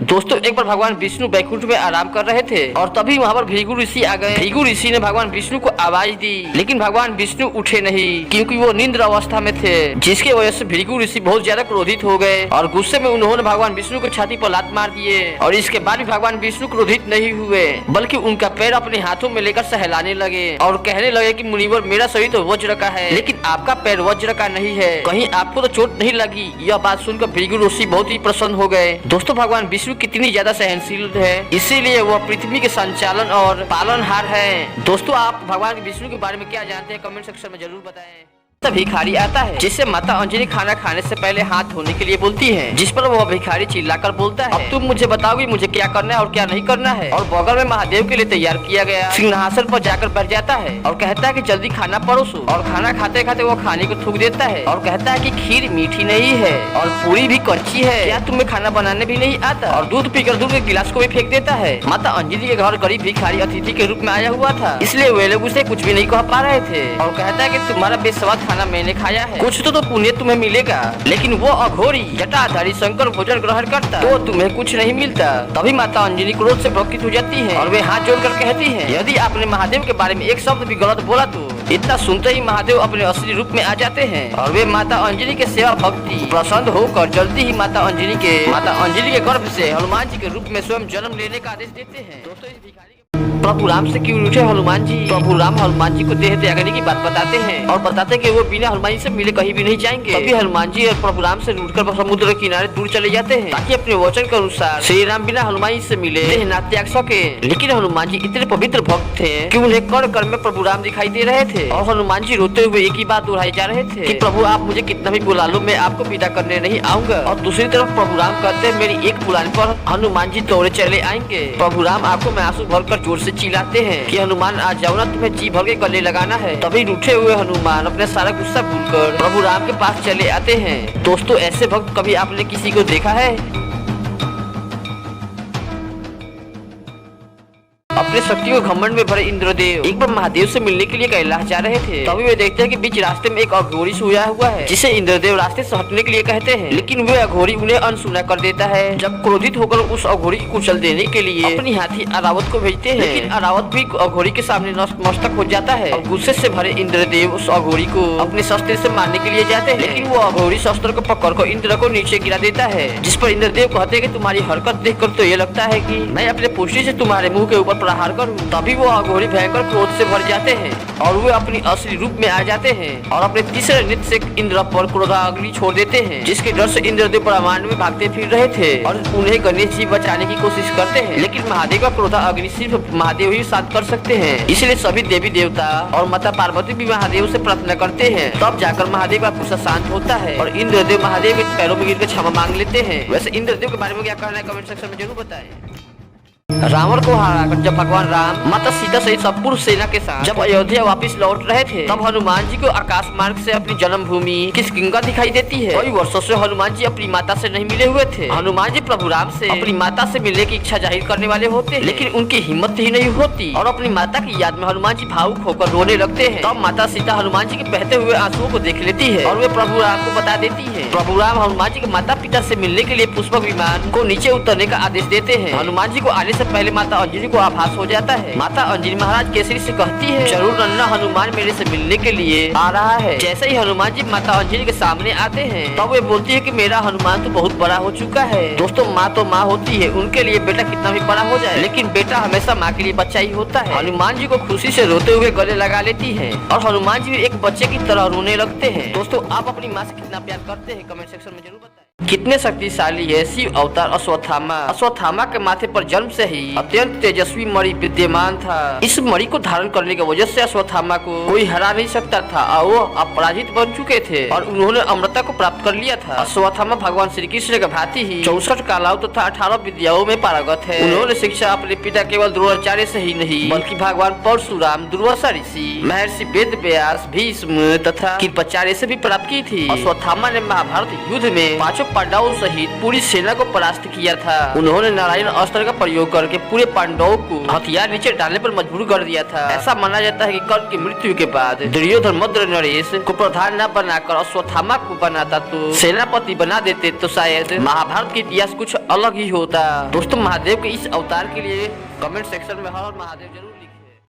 दोस्तों एक बार भगवान विष्णु बैकुंठ में आराम कर रहे थे और तभी वहाँ पर भृगु ऋषि आ गए। भृगु ऋषि ने भगवान विष्णु को आवाज दी, लेकिन भगवान विष्णु उठे नहीं क्योंकि वो निंद्र अवस्था में थे, जिसकी वजह से भृगु ऋषि बहुत ज्यादा क्रोधित हो गए और गुस्से में उन्होंने भगवान विष्णु को छाती पर लात मार दिए। और इसके बाद भी भगवान विष्णु क्रोधित नहीं हुए, बल्कि उनका पैर अपने हाथों में लेकर सहलाने लगे और कहने लगे कि मुनिवर, मेरा शरीर तो वज्र का है, लेकिन आपका पैर वज्र का नहीं है, कहीं आपको तो चोट नहीं लगी। यह बात सुनकर भृगु ऋषि बहुत ही प्रसन्न हो गए। दोस्तों भगवान विष्णु कितनी ज्यादा सहनशील है, इसीलिए वह पृथ्वी के संचालन और पालनहार है। दोस्तों आप भगवान विष्णु के बारे में क्या जानते हैं, कमेंट सेक्शन में जरूर बताएं। भिखारी आता है जिससे माता अंजलि खाना खाने से पहले हाथ धोने के लिए बोलती है, जिस पर वह भिखारी चिल्लाकर बोलता है, अब तुम मुझे बताओगी मुझे क्या करना है और क्या नहीं करना है। और बगल में महादेव के लिए तैयार किया गया सिंहासन पर जाकर बैठ जाता है और कहता है कि जल्दी खाना परोसो। और खाना खाते खाते वो खाने को थूक देता है और कहता है कि खीर मीठी नहीं है और पूरी भी कच्ची है, क्या तुम्हें खाना बनाने भी नहीं आता। और दूध पीकर दूध के गिलास को भी फेंक देता है। माता अंजलि के घर गरीब भिखारी अतिथि के रूप में आया हुआ था, इसलिए वे लोग उसे कुछ भी नहीं कह पा रहे थे और कहता है कि तुम्हारा बेस्वाद खाना मैंने खाया है, कुछ तो पुण्य तुम्हें मिलेगा। लेकिन वो अघोरी जटाधारी शंकर भोजन ग्रहण करता तो तुम्हें कुछ नहीं मिलता। तभी माता अंजलि क्रोध से भड़कित हो जाती है और वे हाथ जोड़कर कहती है, यदि आपने महादेव के बारे में एक शब्द भी गलत बोला तो। इतना सुनते ही महादेव अपने असली रूप में आ जाते हैं और वे माता अंजलि के सेवा भक्ति प्रसन्न होकर जल्दी ही माता अंजलि के गर्भ से हनुमान जी के रूप में स्वयं जन्म लेने का आदेश देते हैं। दोस्तों इस भिखारी प्रभु राम से क्यों रूठे हनुमान जी। प्रभु राम हनुमान जी को देह त्यागने की बात बताते हैं और बताते हैं कि वो बिना हनुमान जी से मिले कहीं भी नहीं जाएंगे। तभी हनुमान जी और प्रभु राम से रूठकर समुद्र के किनारे दूर चले जाते हैं ताकि अपने वचन के अनुसार श्री राम बिना हनुमान जी से मिले देह ना त्याग सके। लेकिन हनुमान जी इतने पवित्र भक्त थे कि उन्हें कण कण में प्रभु राम दिखाई दे रहे थे और हनुमान जी रोते हुए एक ही बात दोहराई जा रहे थे कि प्रभु आप मुझे कितना भी बुला लो, मैं आपको विदा करने नहीं आऊंगा। और दूसरी तरफ प्रभु राम कहते हैं, मेरी एक बुलाने पर हनुमान जी दौड़े चले आएंगे। प्रभु राम आंखों में आंसू भरकर जोर से चिल्लाते हैं कि हनुमान आ जाओ ना, तुम्हें जी भर के गले लगाना है। तभी रूठे हुए हनुमान अपने सारा गुस्सा भूलकर प्रभु राम के पास चले आते हैं। दोस्तों ऐसे भक्त कभी आपने किसी को देखा है? अपने शक्तियों के घमंड में भरे इंद्रदेव एक बार महादेव से मिलने के लिए कैलाश जा रहे थे। तभी वे देखते हैं कि बीच रास्ते में एक अघोरी सोया हुआ है, जिसे इंद्रदेव रास्ते से हटने के लिए कहते हैं, लेकिन वे अघोरी उन्हें अनसुना कर देता है। जब क्रोधित होकर उस अघोरी को कुचल देने के लिए अपनी हाथी अरावत को भेजते हैं, लेकिन अरावत भी अघोरी के सामने नतमस्तक हो जाता है और गुस्से से भरे इंद्रदेव उस अघोरी को अपने शस्त्र से मारने के लिए जाते हैं, लेकिन वो अघोरी शस्त्र को पकड़कर इंद्र को नीचे गिरा देता है। जिस पर इंद्रदेव कहते हैं कि तुम्हारी हरकत देखकर तो ये लगता है कि मैं अपने पुष्टि से तुम्हारे मुंह के ऊपर प्रहार करूं। तभी वो अघोरी भयंकर क्रोध से भर जाते हैं और वे अपनी असली रूप में आ जाते हैं और अपने तीसरे नृत्य से इंद्र पर क्रोधाग्नि छोड़ देते हैं, जिसके डर से इंद्रदेव ब्रह्मांड में भागते फिर रहे थे और उन्हें गणेश जी बचाने की कोशिश करते हैं। लेकिन महादेव का क्रोधाग्नि सिर्फ महादेव ही शांत कर सकते हैं, इसलिए सभी देवी देवता और माता पार्वती भी महादेव से प्रार्थना करते हैं। तब जाकर महादेव का गुस्सा शांत होता है और इंद्रदेव महादेव के पैरों में गिरकर क्षमा मांग लेते हैं। वैसे इंद्रदेव के बारे में क्या कहना है, कमेंट सेक्शन में जरूर बताएं। रावण को हराकर जब भगवान राम माता सीता सहित संपूर्ण सेना के साथ जब अयोध्या वापस लौट रहे थे, तब हनुमान जी को आकाश मार्ग से अपनी जन्मभूमि किष्किंधा दिखाई देती है। कई वर्षों से हनुमान जी अपनी माता से नहीं मिले हुए थे। हनुमान जी प्रभु राम से अपनी माता से मिलने की इच्छा जाहिर करने वाले होते, लेकिन उनकी हिम्मत ही नहीं होती और अपनी माता की याद में हनुमान जी भावुक होकर रोने लगते हैं। तब माता सीता हनुमान जी के बहते हुए आंसुओं को देख लेती है और वे प्रभु राम को बता देती है। प्रभु राम हनुमान जी के माता पिता से मिलने के लिए पुष्पक विमान को नीचे उतरने का आदेश देते हैं। हनुमान जी को आने से पहले माता अंजलि को आभास हो जाता है। माता अंजलि महाराज केसरी से कहती है, जरूर नन्ना हनुमान मेरे से मिलने के लिए आ रहा है। जैसे ही हनुमान जी माता अंजलि के सामने आते हैं, तब वे बोलती है कि मेरा हनुमान तो बहुत बड़ा हो चुका है। दोस्तों माँ तो माँ होती है, उनके लिए बेटा कितना भी बड़ा हो जाए, लेकिन बेटा हमेशा माँ के लिए बच्चा ही होता है। हनुमान जी को खुशी से रोते हुए गले लगा लेती है और हनुमान जी भी एक बच्चे की तरह रोने लगते हैं। दोस्तों आप अपनी माँ से कितना प्यार करते हैं, कमेंट सेक्शन में जरूर बताएं। कितने शक्तिशाली है शिव अवतार अश्वत्थामा। अश्वत्थामा के माथे पर जन्म से ही अत्यंत तेजस्वी मणि विद्यमान था। इस मणि को धारण करने की वजह से अश्वत्थामा को कोई हरा नहीं सकता था और वो अपराजित बन चुके थे और उन्होंने अमृता को प्राप्त कर लिया था। अश्वत्थामा भगवान श्री कृष्ण के भांति ही 64 कलाओं तथा 18 विद्याओं में पारंगत है। उन्होंने शिक्षा अपने पिता केवल द्रोणाचार्य से ही नहीं, बल्कि भगवान परशुराम, दुर्वासा ऋषि, महर्षि वेद व्यास, भीष्म तथा कृपाचार्य से भी प्राप्त की थी। अश्वत्थामा ने महाभारत युद्ध में 5 पांडवों सहित पूरी सेना को परास्त किया था। उन्होंने नारायण अस्त्र का प्रयोग करके पूरे पांडवों को हथियार नीचे डालने पर मजबूर कर दिया था। ऐसा माना जाता है कि कर्ण की मृत्यु के बाद दुर्योधन मद्र नरेश को प्रधान न बनाकर अश्वत्थामा को बनाता तो सेनापति बना देते तो शायद महाभारत का इतिहास कुछ अलग ही होता। दोस्तों, महादेव के इस अवतार के लिए कमेंट सेक्शन में हर हर महादेव जरूर लिखिए।